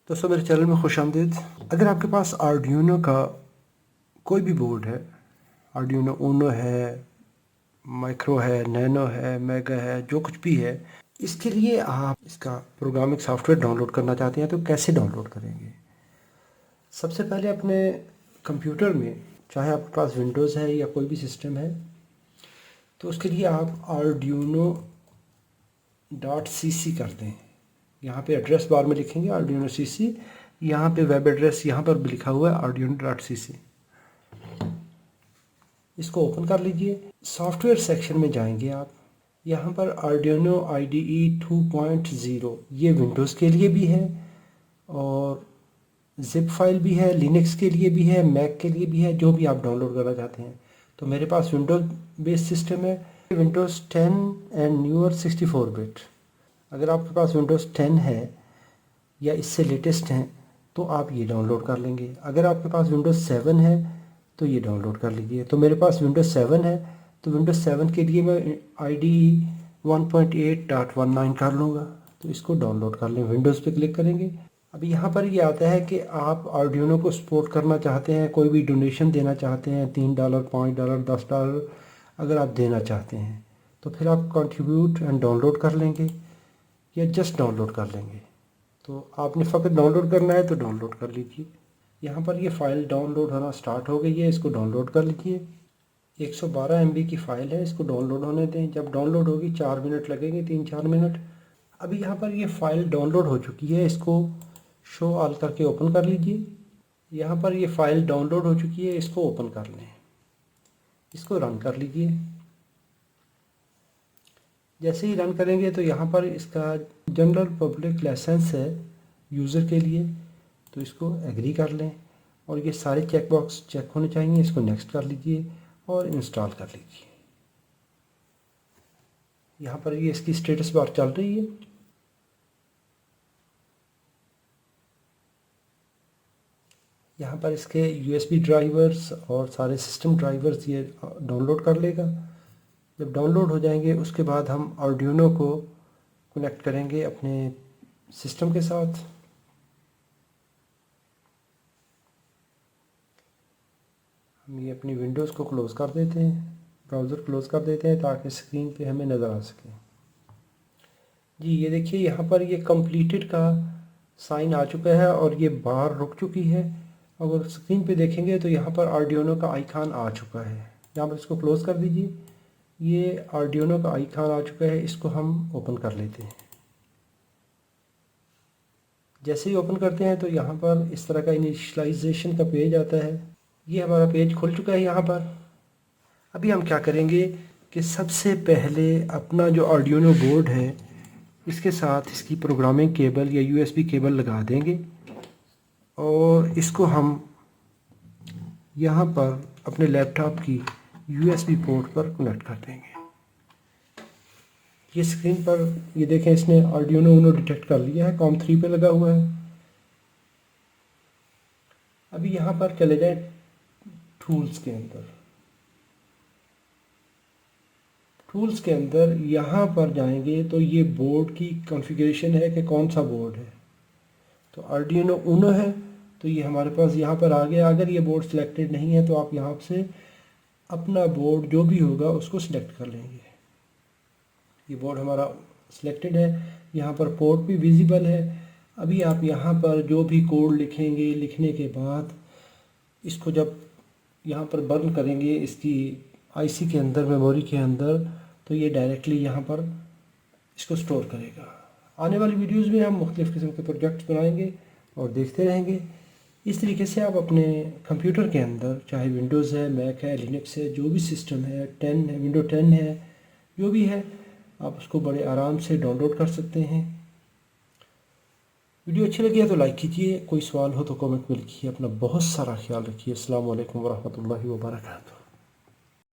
दोस्तों मेरे चैनल में खुश आमदीद। अगर आपके पास आर्डिनो का कोई भी बोर्ड है, आर्डिनो ऊनो है, माइक्रो है, नैनो है, मेगा है, जो कुछ भी है, इसके लिए आप इसका प्रोग्रामिंग सॉफ्टवेयर डाउनलोड करना चाहते हैं तो कैसे डाउनलोड करेंगे? सबसे पहले अपने कंप्यूटर में, चाहे आपके पास विंडोज़ है या कोई भी सिस्टम है, तो उसके लिए आप arduino.cc करते हैं। यहाँ पे एड्रेस बार में लिखेंगे arduino.cc, यहाँ पे वेब एड्रेस यहाँ पर भी लिखा हुआ है arduino.cc। इसको ओपन कर लीजिए। सॉफ्टवेयर सेक्शन में जाएंगे आप, यहाँ पर Arduino IDE 2.0 ये विंडोज़ के लिए भी है और जिप फाइल भी है, लिनक्स के लिए भी है, मैक के लिए भी है, जो भी आप डाउनलोड करना चाहते हैं। तो मेरे पास विंडोज़ बेस्ड सिस्टम है, विंडोज़ 10 एंड न्यूअर 64 बिट। अगर आपके पास विंडोज़ 10 है या इससे लेटेस्ट हैं तो आप ये डाउनलोड कर लेंगे। अगर आपके पास विंडोज़ 7 है तो ये डाउनलोड कर लीजिए। तो मेरे पास विंडोज़ 7 है, तो विंडोज़ 7 के लिए मैं IDE 1.8.19 कर लूँगा। तो इसको डाउनलोड कर लें, विंडोज़ पे क्लिक करेंगे। अभी यहाँ पर ये आता है कि आप आर्डिनो को सपोर्ट करना चाहते हैं, कोई भी डोनेशन देना चाहते हैं, $3, $5, $10 अगर आप देना चाहते हैं तो फिर आप कंट्रीब्यूट एंड डाउनलोड कर लेंगे या जस्ट डाउनलोड कर लेंगे। तो आपने फ़कत डाउनलोड करना है तो डाउनलोड कर लीजिए। यहाँ पर ये फ़ाइल डाउनलोड होना स्टार्ट हो गई है, इसको डाउनलोड कर लीजिए। 112 MB की फ़ाइल है, इसको डाउनलोड होने दें। जब डाउनलोड होगी 4 मिनट लगेंगे, 3-4 मिनट। अभी यहाँ पर ये फ़ाइल डाउनलोड हो चुकी है, इसको शो ऑल करके ओपन कर लीजिए। यहाँ पर ये फ़ाइल डाउनलोड हो चुकी है, इसको ओपन कर लें, इसको रन कर लीजिए। जैसे ही रन करेंगे तो यहाँ पर इसका जनरल पब्लिक लाइसेंस है यूज़र के लिए, तो इसको एग्री कर लें और ये सारे चेक बॉक्स चेक होने चाहिए। इसको नेक्स्ट कर लीजिए और इंस्टॉल कर लीजिए। यहाँ पर ये इसकी स्टेटस बार चल रही है। यहाँ पर इसके USB ड्राइवर्स और सारे सिस्टम ड्राइवर्स ये डाउनलोड कर लेगा। जब डाउनलोड हो जाएंगे उसके बाद हम आर्डिनो को कनेक्ट करेंगे अपने सिस्टम के साथ। हम ये अपनी विंडोज़ को क्लोज़ कर देते हैं, ब्राउज़र क्लोज़ कर देते हैं ताकि स्क्रीन पे हमें नज़र आ सके। जी ये देखिए, यहाँ पर ये कंप्लीटेड का साइन आ चुका है और ये बार रुक चुकी है। अगर स्क्रीन पे देखेंगे तो यहाँ पर आर्डिनो का आइकन आ चुका है। यहाँ पर इसको क्लोज़ कर दीजिए। ये आर्डिनो का आइकन आ चुका है, इसको हम ओपन कर लेते हैं। जैसे ही ओपन करते हैं तो यहाँ पर इस तरह का इनिशियलाइजेशन का पेज आता है। ये हमारा पेज खुल चुका है यहाँ पर। अभी हम क्या करेंगे कि सबसे पहले अपना जो आर्डिनो बोर्ड है इसके साथ इसकी प्रोग्रामिंग केबल या USB केबल लगा देंगे और इसको हम यहाँ पर अपने लैपटॉप की USB पोर्ट पर कनेक्ट कर देंगे। ये स्क्रीन पर ये देखें, इसने आर्डिनो ऊनो डिटेक्ट कर लिया है, COM3 पे लगा हुआ है। अभी यहाँ पर चले जाएं टूल्स के अंदर। टूल्स के अंदर यहाँ पर जाएंगे तो ये बोर्ड की कॉन्फ़िगरेशन है कि कौन सा बोर्ड है। तो आर्डिनो ऊनो है तो ये हमारे पास यहाँ पर आ गया। अगर ये बोर्ड सिलेक्टेड नहीं है तो आप यहाँ से अपना बोर्ड जो भी होगा उसको सिलेक्ट कर लेंगे। ये बोर्ड हमारा सिलेक्टेड है, यहाँ पर पोर्ट भी विजिबल है। अभी आप यहाँ पर जो भी कोड लिखेंगे, लिखने के बाद इसको जब यहाँ पर बर्न करेंगे इसकी IC के अंदर, मेमोरी के अंदर, तो ये डायरेक्टली यहाँ पर इसको स्टोर करेगा। आने वाली वीडियोज़ में हम मुख्तलिफ़ किस्म के प्रोजेक्ट्स बनाएंगे और देखते रहेंगे। इस तरीके से आप अपने कंप्यूटर के अंदर, चाहे विंडोज़ है, मैक है, लिनक्स है, जो भी सिस्टम है, 10 है, विंडो 10 है, जो भी है, आप उसको बड़े आराम से डाउनलोड कर सकते हैं। वीडियो अच्छी लगी है तो लाइक कीजिए, कोई सवाल हो तो कमेंट में लिखिए। अपना बहुत सारा ख्याल रखिए। अस्सलाम वालेकुम वरहमतुल्लाहि वबरकातुहू।